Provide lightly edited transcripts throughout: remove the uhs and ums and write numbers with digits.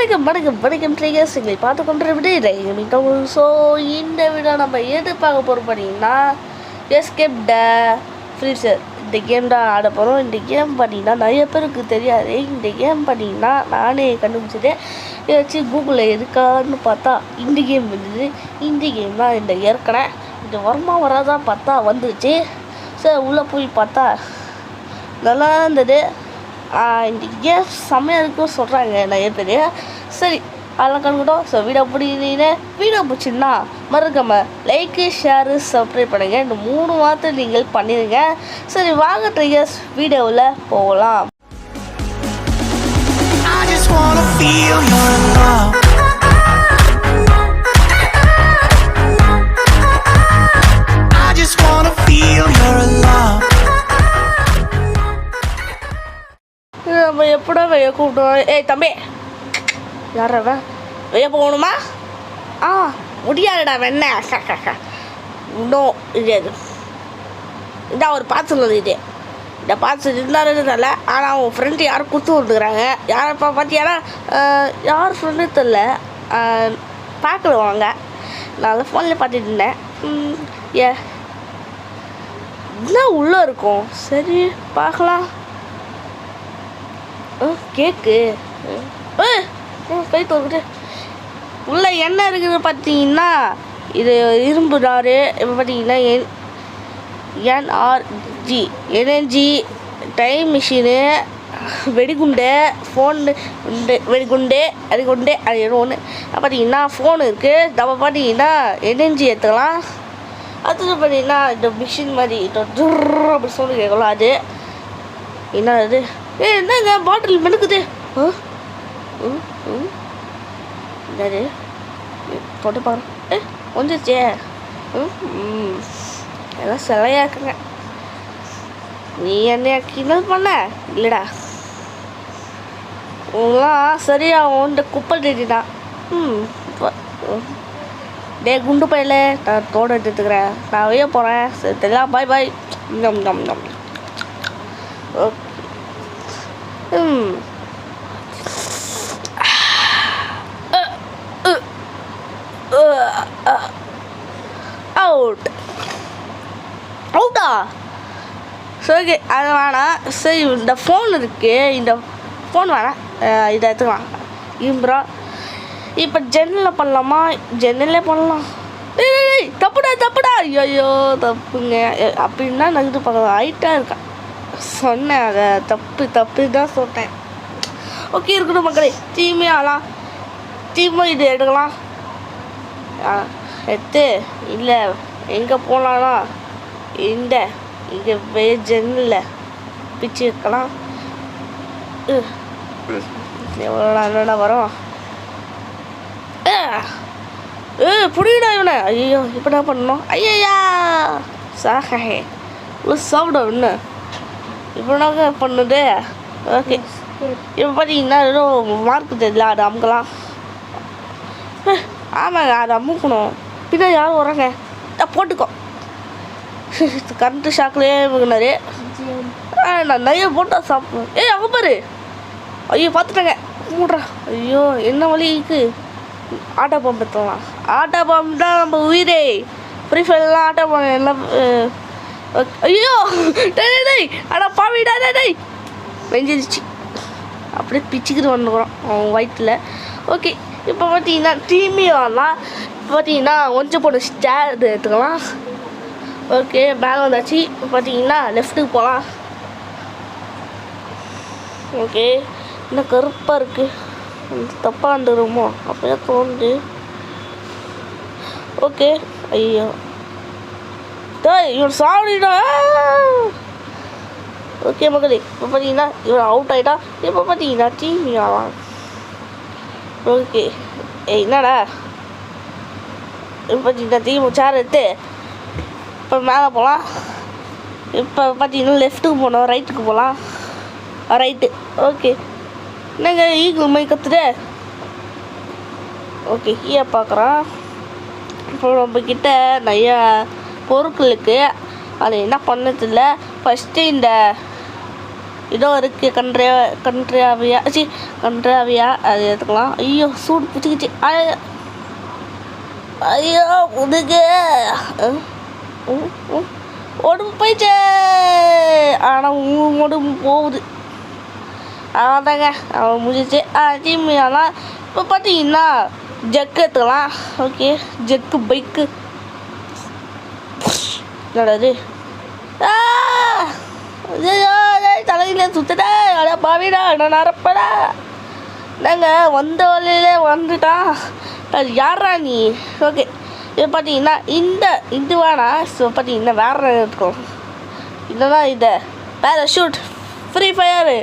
வணக்கம் ட்ரிகர்ஸ் எங்களை பார்த்து கொண்டு விட்டு ஸோ இந்த வீடியோ நம்ம எது பார்க்க போகிறோம் பார்த்தீங்கன்னா எஸ்கேப் த ஃப்ரீசர் இந்த கேம் தான் ஆட போகிறோம். இந்த கேம் பார்த்தீங்கன்னா நிறைய பேருக்கு தெரியாது. இந்த கேம் பார்த்தீங்கன்னா நானே கண்டுபிடிச்சதே ஏதாச்சும் கூகுளில் எதுக்கான்னு பார்த்தா இந்த கேம் இருந்தது. இந்த கேம் தான் இந்த ஏற்கனவே இந்த வருமா வராதான் பார்த்தா வந்துச்சு. சார் உள்ளே போய் பார்த்தா நல்லா இருந்தது. இந்த கேம் செம்மையாக இருக்குன்னு சொல்கிறாங்க நிறைய பேர். சரி அதெல்லாம் கண்டுக்கிட்டோம். ஸோ வீடியோ பிடிச்சிருந்தா மறக்காம லைக்கு ஷேரு சப்ஸ்கிரைப் பண்ணுங்கள். இந்த 3 வார்த்தை நீங்கள் பண்ணிடுங்க. சரி வாங்க ட்ரிகர்ஸ் வீடியோவில் போகலாம். நம்ம எப்படா வெய்ய கூப்பிட்டோம். ஏய் தம்பி யாரவன் வெய்ய போகணுமா? முடியாதுடா வெண்ண இன்னும் இது இந்த ஒரு பார்சல் இது இந்த பார்சல் இருந்தாலும் தெரில. ஆனால் அவன் ஃப்ரெண்டு யாரும் கொடுத்து வந்துக்கிறாங்க. யாரப்பா பார்த்தியானா யார் ஃப்ரெண்டு தெரில, பார்க்கல வாங்க. நான் ஃபோனில் பார்த்துட்டு இருந்தேன். என்ன உள்ளே இருக்கும். சரி பார்க்கலாம். கேக்கு கை தோக்கிட்டு உள்ள என்ன இருக்குது பார்த்தீங்கன்னா இது இரும்பு நார். இப்போ பார்த்தீங்கன்னா NRG எனர்ஜி டைம் மிஷினு வெடிகுண்டு ஃபோனு வெடிகுண்டு அடிகுண்டு அது ஒன்று பார்த்தீங்கன்னா ஃபோனு இருக்குது. நம்ம பார்த்தீங்கன்னா எனர்ஜி எடுத்துக்கலாம். அடுத்தது பார்த்தீங்கன்னா இந்த மிஷின் மாதிரி அப்படி சவுண்டு கேட்கலாம். அது என்ன அது? என்னங்க பாட்டில் மெனுக்குது. என்னது போட்டு பாருங்க. வந்துச்சே. எல்லாம் சிலையாக இருக்குங்க. நீ என்ன கிண்டல் பண்ண இல்லைடா. உங்களாம் சரியா இந்த குப்பை தேடிதான். டே குண்டு பையில நான் தோட எடுத்துக்கிறேன். நான் வெளியே போகிறேன். சரி தெரியலாம். பாய் பாய். ஓகே அவுட்டா? சரி அது வேணாம். சரி இந்த ஃபோன் இருக்குது. இந்த ஃபோன் வேணாம். இதை எடுத்துக்கலாம். இம்ப்ரா இப்போ ஜன்னலில் பண்ணலாமா? ஜன்னலே பண்ணலாம். தப்புடா ஐயோ தப்புங்க. அப்படின்னா நகட்டு பார்க்கலாம். ஹைட்டாக இருக்கேன் சொன்னேன். அதை தப்பு தான் சொன்னேன். ஓகே இருக்கட்டும் மக்களே. டீமும் இது எடுக்கலாம். எடுத்து இல்லை எங்கே போகலான்னா இங்கே ஜன்னலில் பிச்சு வைக்கலாம். எவ்வளோடா வரும். புடிடா இவனை. ஐயோ இப்போ என்ன பண்ணணும்? ஐயா சாகே சாப்பிட ஒன்று இப்போனாங்க பண்ணுது. ஓகே இப்போ பார்த்தீங்கன்னா ஏதோ மார்க்கு தெரியல. அது அமுக்கலாம். ஆமாங்க அதை அமுக்கணும். பின்னாடி யாரும் வராங்க. போட்டுக்கோ. கரண்ட்டு ஷாக்லேயே இவங்கனாரு. நான் நிறைய போட்டால் சாப்பிடுவேன். அங்கே பாரு. ஐயோ பார்த்துட்டாங்க. மூடுறா. ஐயோ என்ன வலிக்கு. ஆட்டோ பம்ப் எடுத்துக்கலாம். ஆட்டோ பம்ப் தான் நம்ம உயிரே. ஃப்ரீ ஃபயர்லாம் ஆட்டோ பம்ப் எல்லாம். ஐயோ டேய் ஆனால் பாவிடா டேய் வெஞ்சிருச்சு. அப்படியே பிச்சுக்கிட்டு வந்துக்கிறோம் அவன் வயிற்றில். ஓகே இப்போ பார்த்தீங்கன்னா டீமே வரலாம். இப்போ பார்த்தீங்கன்னா கொஞ்சம் போன ஸ்டேர் எடுத்துக்கலாம். ஓகே மேலே வந்தாச்சு. இப்போ பார்த்தீங்கன்னா லெஃப்ட்டுக்கு போகலாம். ஓகே இன்னும் கருப்பாக இருக்குது. தப்பாக வந்துடுமோ அப்படியே தோணுது. ஓகே ஐயோ இவன் சாப்பிடா. ஓகே மக்களே இப்போ பார்த்தீங்கன்னா இவன் அவுட் ஆகிட்டா. இப்போ பார்த்தீங்கன்னா டீம் ஆகலாம். ஓகே என்னடா இப்போ பார்த்தீங்கன்னா டீம் சேர் எடுத்து இப்போ மேலே போகலாம். இப்போ பார்த்தீங்கன்னா லெஃப்ட்டுக்கு போகணும். ரைட்டுக்கு போகலாம். ரைட்டு. ஓகே என்னங்க ஈகிள் மை கற்றுட்டு. ஓகே கீழே பார்க்குறான். இப்போ நம்மக்கிட்ட நிறையா பொருட்களுக்கு அது என்ன பண்ணதில்லை. ஃபஸ்ட்டு இந்த ஏதோ இருக்குது கன்றாவியா அது எடுத்துக்கலாம். ஐயோ சூடு பிடிச்சிக்கிச்சு. ஐயோ முதுகு உடம்பு போயிடுச்சு. ஆனால் உடம்பு போகுது. அதாங்க அவன் முடிஞ்சிச்சு. தீமையாலாம் இப்போ பார்த்தீங்கன்னா ஜக்கு எடுத்துக்கலாம். ஓகே ஜக்கு பைக்கு நடது தலையில் சுத்தடா அட பாவிடா நான் அறப்படா. நாங்கள் வந்த வழியிலே வந்துட்டான். அது யாரா நீ? ஓகே இப்போ பார்த்தீங்கன்னா இது வேணா. ஸோ பார்த்தீங்கன்னா வேறு இருக்கும். இல்லைனா இதை பேராஷூட் ஃப்ரீ ஃபயரு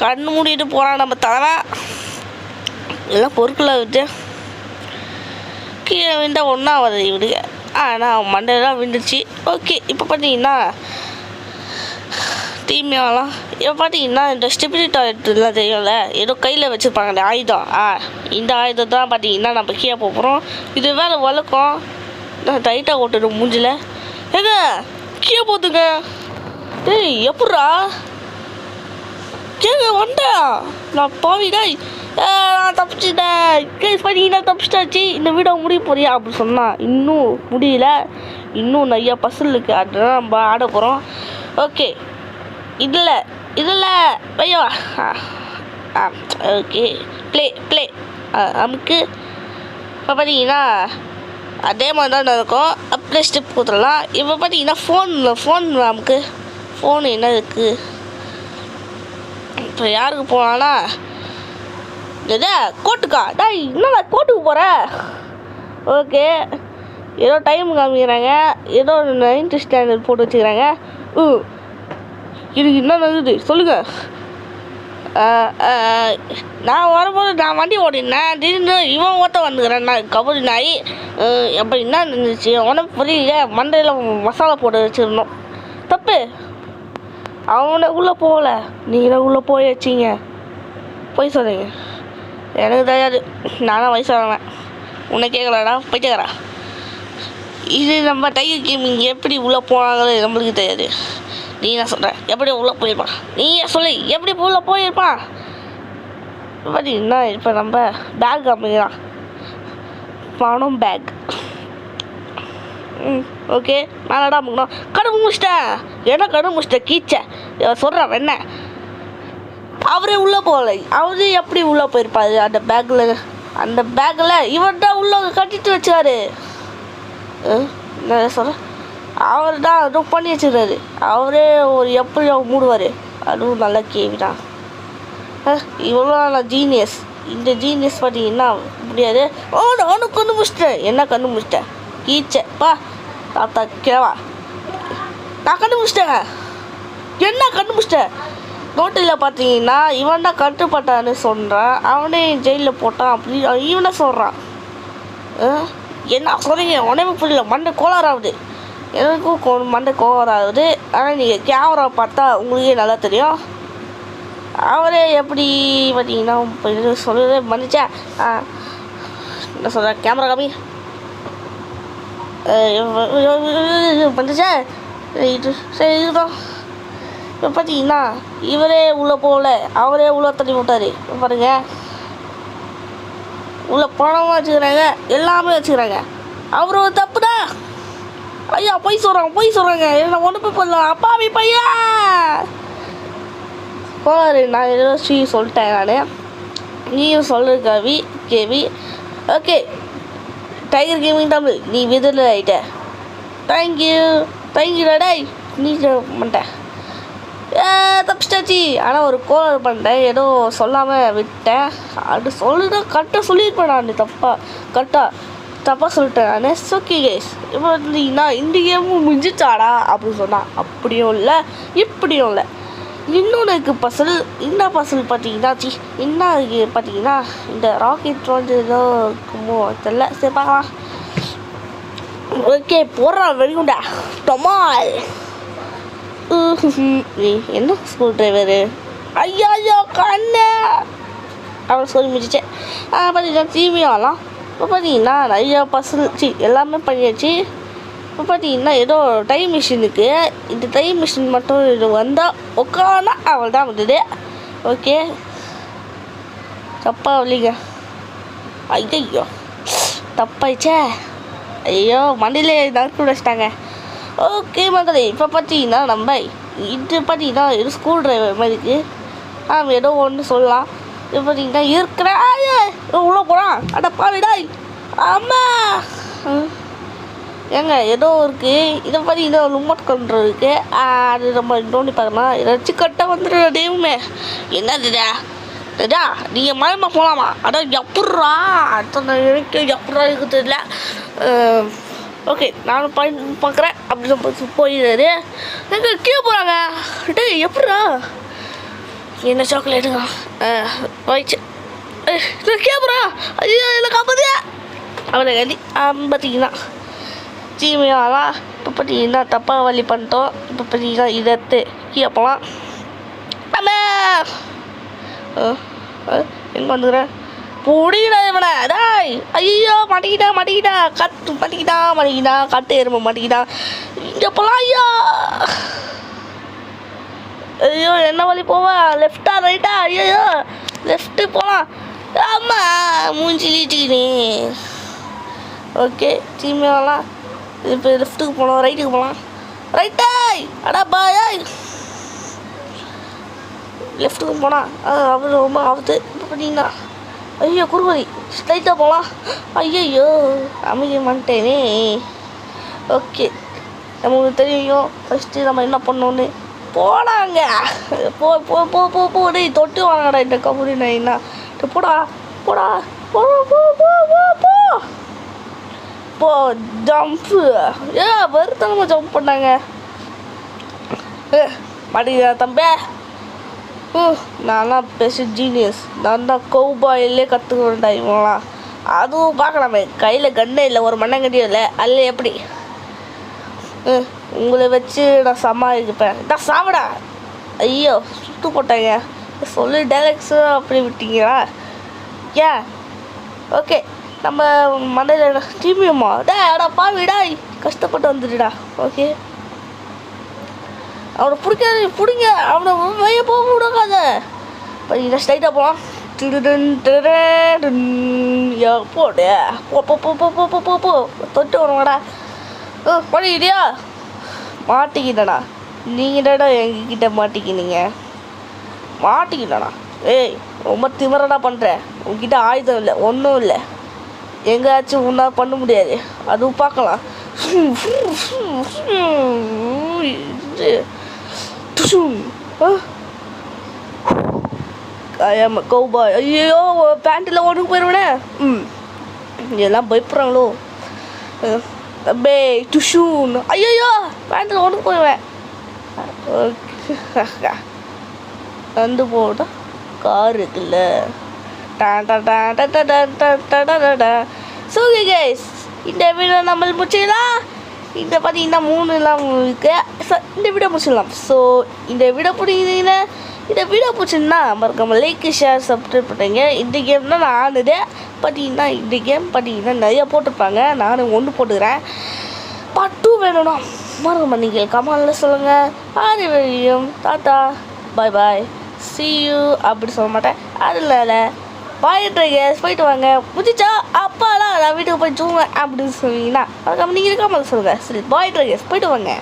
கண்ணு மூடிட்டு போகிறான் நம்ம தலைவா. எல்லாம் பொருட்களை விட்டு கீழே விண்டா ஒன்றா வருது இவனுக்கு. ஆனால் மண்டையெல்லாம் விண்டுச்சு. ஓகே இப்போ பார்த்தீங்கன்னா தீமையாலாம் இப்போ பார்த்தீங்கன்னா இந்த ஸ்டெபிலிட்டி டாய்லெட்லாம் தெரியும்ல, ஏதோ கையில் வச்சுருப்பாங்க ஆயுதம். இந்த ஆயுதம் தான் பார்த்தீங்கன்னா நம்ம கீழே போகிறோம். இது வேறு வழக்கம். நான் டைட்டாக ஓட்டுடும் மூஞ்சில். ஏங்க கீழே போதுங்க. டேய் எப்பட்றா கேங்க வந்தா நான் பாவிடா. நான் தப்பிச்சிட்டேன். கேஸ் பார்த்தீங்கன்னா தப்பிச்சிட்டாச்சு. இந்த வீடியோ முடிய போறியா அப்படின்னு சொன்னால் இன்னும் முடியல. இன்னும் நிறையா பசல் இருக்குது. அதுதான் நம்ம ஆட போகிறோம். ஓகே இதில் ஐயோ ஓகே ப்ளே நமக்கு இப்போ பார்த்தீங்கன்னா அதே மாதிரி தான் இருக்கும். அப்படியே ஸ்டெப் கொடுத்துடலாம். இப்போ பார்த்தீங்கன்னா ஃபோன் நமக்கு ஃபோன் என்ன இருக்குது. இப்போ யாருக்கு போகலான்னா எதா கோட்டுக்கா. டேய் என்னடா கோட்டுக்கு போகிற? ஓகே ஏதோ டைம் காமிக்கிறாங்க. ஏதோ 9th ஸ்டாண்டர்ட் போட்டு வச்சுக்கிறாங்க. இதுக்கு என்ன நடக்குது சொல்லுங்கள். நான் வரும்போது நான் வண்டி ஓட்டினேன். திடீர்னு இவன் ஓட்ட வந்துக்கிறேன். நான் கபடி நாய் அப்போ என்ன இருந்துச்சு உனக்கு புரியல. மண்டையில் மசாலா போட்டு வச்சுருந்தோம். தப்பு. அவனை உள்ளே போகல, நீங்களே உள்ளே போய் வச்சிங்க. போய் சொல்லுங்க. எனக்கு தெரியாது. நானும் வயசானவன். உன்னை கேட்கலடா போயிட்டேக்கிறா. இது நம்ம டைகர் கேமிங் எப்படி உள்ளே போனாங்களோ நம்மளுக்கு தெரியாது. நீ நான் சொல்கிறேன் எப்படி உள்ளே போயிருப்பான். நீயே சொல்லி எப்படி உள்ளே போயிருப்பான். பார்த்தீங்கன்னா இப்போ நம்ம பேக் காமிக்கிறான். பணம் பேக். ஓகே நானடா முக்கணும். கடுப்பு முடிச்சிட்டேன். என்ன கடுப்பு முடிச்சிட்டேன் கீச்சேன் சொல்கிறேன் என்ன. அவரே உள்ளே போகலை. அவரு எப்படி உள்ளே போயிருப்பாரு அந்த பேக்கில் இவர் தான் உள்ளே கட்டிட்டு வச்சாரு. என்ன சொல்கிறேன். அவர் தான் அதுவும் பண்ணி வச்சுக்கிறாரு. அவரே ஒரு எப்படி மூடுவார். அதுவும் நல்ல கேள்வி தான். இவ்வளோ நான் ஜீனியஸ். இந்த ஜீனியஸ் பார்த்தீங்கன்னா முடியாது. நானும் கண்ணு முடிச்சிட்டேன். என்ன கண்ணு முடிச்சிட்டேன் கீச்சப்பா தாத்தா கேவா. நான் கண்ணு முடிச்சிட்டேங்க. என்ன கண்ணு முடிச்சிட்டேன். நோட்டில் பார்த்தீங்கன்னா இவன் தான் கட்டுப்பட்டான்னு சொல்கிறான். அவனே ஜெயிலில் போட்டான் அப்படி இவனை சொல்கிறான். என்ன சொல்கிறீங்க உடனே புரியல. மண்டை கோளாறாகுது. எனக்கும் மண்டை கோளாறாகுது. ஆனால் நீங்கள் கேமரா பார்த்தா உங்களுக்கே நல்லா தெரியும். அவரே எப்படி பார்த்தீங்கன்னா இப்போ சொல்லவே வந்துச்சா. என்ன சொல்கிறேன் கேமரா காமி வந்துச்சா. இது சரி இதுதான். இப்போ பார்த்தீங்கன்னா இவரே உள்ளே போகல. அவரே உள்ளே தள்ளி விட்டார். பாருங்க உள்ள பணமாக வச்சுக்கிறாங்க. எல்லாமே வச்சுக்கிறாங்க. அவர் ஒரு தப்புடா. ஐயா பொய் சொல்கிறாங்க. என்ன ஒன்று போய் பண்ணலாம். அப்பாவி பையா கோளாறு. நான் ஏதோ சொல்லிட்டேன். நான் நீயும் சொல்கிற கேவி. ஓகே டைகர் கேமிங் தமிழ் நீ விதில் ஆகிட்ட. தேங்க்யூடா. நீ பண்ணிட்டேன் தப்பிச்சிட்டாச்சு. ஆனால் ஒரு கோளாறு பண்ணிட்டேன். ஏதோ சொல்லாமல் விட்டேன். அது சொல்லிட்டு கரெக்டாக சொல்லியிருப்பேன். நான் தப்பாக சொல்லிட்டேன். நான் ஓகே கேஸ். இப்போ பார்த்தீங்கன்னா இந்த கேமும் முடிஞ்சிச்சாடா அப்படின்னு சொன்னால் அப்படியும் இல்லை இப்படியும் இல்லை. இன்னொன்று இருக்குது பசல். இந்த பசல் பார்த்தீங்கன்னா என்ன இருக்குது பார்த்தீங்கன்னா இந்த ராக்கெட் வந்து ஏதோ இருக்குமோ தெரியல. சரி பார்க்கலாம். ஓகே போடுறான் வெடிகுண்டா டொமால். என்ன ஸ்கூல் டிரைவரு ஐயா கண்ணு அவன் சொல்லி முடிச்சிச்சேன். பார்த்தீங்கன்னா தீமையாலாம் இப்போ பார்த்தீங்கன்னா நிறையா பசல் எல்லாமே பண்ணியாச்சு. இப்போ பார்த்தீங்கன்னா ஏதோ டைம் மிஷினுக்கு இந்த டைம் மிஷின் மட்டும் இது வந்தால் உட்கானா அவள் தான் வந்தது. ஓகே தப்பா இல்லைங்க. ஐயோ தப்பாயிச்சே. ஐயோ மண்டியிலே நறுக்கி விடச்சிட்டாங்க. ஓகே மக்களே இப்போ பார்த்தீங்கன்னா நம்ம இது பார்த்தீங்கன்னா இது ஸ்கூல் டிரைவர் மாதிரிக்கு ஏதோ ஒன்று சொல்லலாம். இப்போ பார்த்தீங்கன்னா இருக்கிற உள்ளே போகிறான். அட பாவிடாய் ஆமா ஏங்க ஏதோ இருக்குது. இதை பார்த்தீங்கன்னா ரிமோட் கண்ட்ரோல் இருக்குது. அது நம்ம நோண்டி பார்க்கலாம். ஏதாச்சும் கரெக்டாக வந்துடும் டேவுமே. என்னதுடா டா நீங்கள் மயமாக போகலாமா? அதான் எப்பட்றா அத்தனை எனக்கு எப்பட்றா இருக்குது தெரியல. ஓகே நானும் பார்க்குறேன் அப்படின்னு போயிடுறாரு. எங்கே கீழே போகிறாங்க. டே எப்பட்றா என்ன சாக்லேட்டுங்க போயிடுச்சு. கீழே போகிறா. ஐயோ என்ன காப்பாது அவனை கண்டி பார்த்தீங்கன்னா ஜீமையாலாம். இப்போ பார்த்தீங்கன்னா தப்பாக வழி பண்ணிட்டோம். இப்போ பார்த்தீங்கன்னா இதை எடுத்து கீழே போகலாம். எங்கே வந்துக்கிறேன் புடிடா இவனை. டாய் ஐயோ மாட்டிக்கிட்டா கட்டு எருமை மாட்டிக்கிட்டா. இங்கே போகலாம். ஐயோ என்ன வழி போவா? லெஃப்டா ரைட்டா? ஐயோ லெஃப்ட்டு போகலாம். ஆமாம் மூஞ்சிலிட்டுக்கினே. ஓகே சீமையாலாம். இப்போ லெஃப்ட்டுக்கு போகலாம் ரைட்டுக்கு போகலாம். ரைட்டாய் அடா பாய் லெஃப்ட்டுக்கு போனால் அவர் ரொம்ப ஆகுது. இப்போ பார்த்தீங்கன்னா ஐயோ குறுவழி ஸ்ட்ரைட்டாக போகலாம். ஐயோ அமைக்க மாட்டேனே. ஓகே நமக்கு தெரியும் ஃபஸ்ட்டு நம்ம என்ன பண்ணோன்னு போனாங்க. போ போ போ போ போ டேய் தொட்டு வாங்கடா இந்த கபடி நைனா. போடா போடா போ போ போ போ போ போ ஜம்ப்பு. வருத்தனமாக ஜம்ப் பண்ணாங்க. மாட்டிக்கிதா தம்பே. நான்லாம் பெஸ்ட் ஜீனியஸ். நான் தான் கௌபாயிலே கற்றுக்கிறேன்டா இவங்களாம். அதுவும் பார்க்கலாமே கையில் கண்ணே இல்லை ஒரு மண்ணங்கட்டியும் இல்லை. அதில் எப்படி உங்களை வச்சு நான் சமாளிப்பேன். நான் சாப்பிடா. ஐயோ சுட்டு போட்டாங்க. சொல்லி டைரக்ட்ஸு அப்படி விட்டீங்களா? ஏன் ஓகே நம்ம மண்டையில் திரும்பியுமா டா பாவிடா கஷ்டப்பட்டு வந்துடுடா. ஓகே அவனை பிடிங்க அவனை வெளியே போக விடாத. பார்த்தீங்கன்னா ஸ்ட்ரைட்டாக போகலாம். போடு போ போ போ போ போ போ போ தொட்டு வருவாடா. பண்ணிக்கிட்டியா? மாட்டிக்கிட்டடா. நீங்கள் தாடா எங்ககிட்ட மாட்டிக்கிட்டடா. ஏய் ரொம்ப திமிரடா பண்ணுறேன். உங்ககிட்ட ஆயுதம் இல்லை ஒன்றும் இல்லை. எங்கேயாச்சும் ஒன்றா பண்ண முடியாது. அதுவும் பார்க்கலாம். கௌபாய். ஐயோ பேண்ட்டில் ஒன்றுக்கு போயிடுவேனே. எல்லாம் பயப்படுறாங்களோ தம்பே டுஷூன். ஐயோ பேண்ட்டில் ஒன்றுக்கு போயிடுவேன். வந்து போட்டா கார் இருக்குல்ல. ஸோ கைஸ் இந்த வீடியோ நம்ம முடிச்சிடலாம். இந்த பார்த்தீங்கன்னா 3 இருக்கு. இந்த வீடியோ முடிச்சிடலாம். ஸோ இந்த வீடியோ பிடிக்குதுன்னா இந்த வீடியோ பிடிச்சிருந்தா மறக்காம லைக் ஷேர் சப்ஸ்கிரைப் பண்ணுறீங்க. இந்த கேம் தான் நான் ஆனது. பார்த்தீங்கன்னா இந்த கேம் பார்த்தீங்கன்னா நிறையா போட்டிருப்பாங்க. நானும் ஒன்று போட்டுக்கிறேன். பார்ட் 2 வேணும்னா மறக்காம நீங்கள் கமெண்ட்டில் சொல்லுங்கள். ஆறு வரையும் tata bye bye see you அப்படி சொல்ல மாட்டேன். அதனால பாயிட்ரைகேஸ் போயிட்டு வாங்க. முடிச்சா அப்பாலாம் நான் வீட்டுக்கு போய் தூங்குவேன் அப்படின்னு சொன்னீங்கன்னா மறக்காம நீங்கள் கமெண்ட்டில் சொல்லுங்கள். சரி பாயிட்ரைகேஸ் போயிட்டு வாங்க.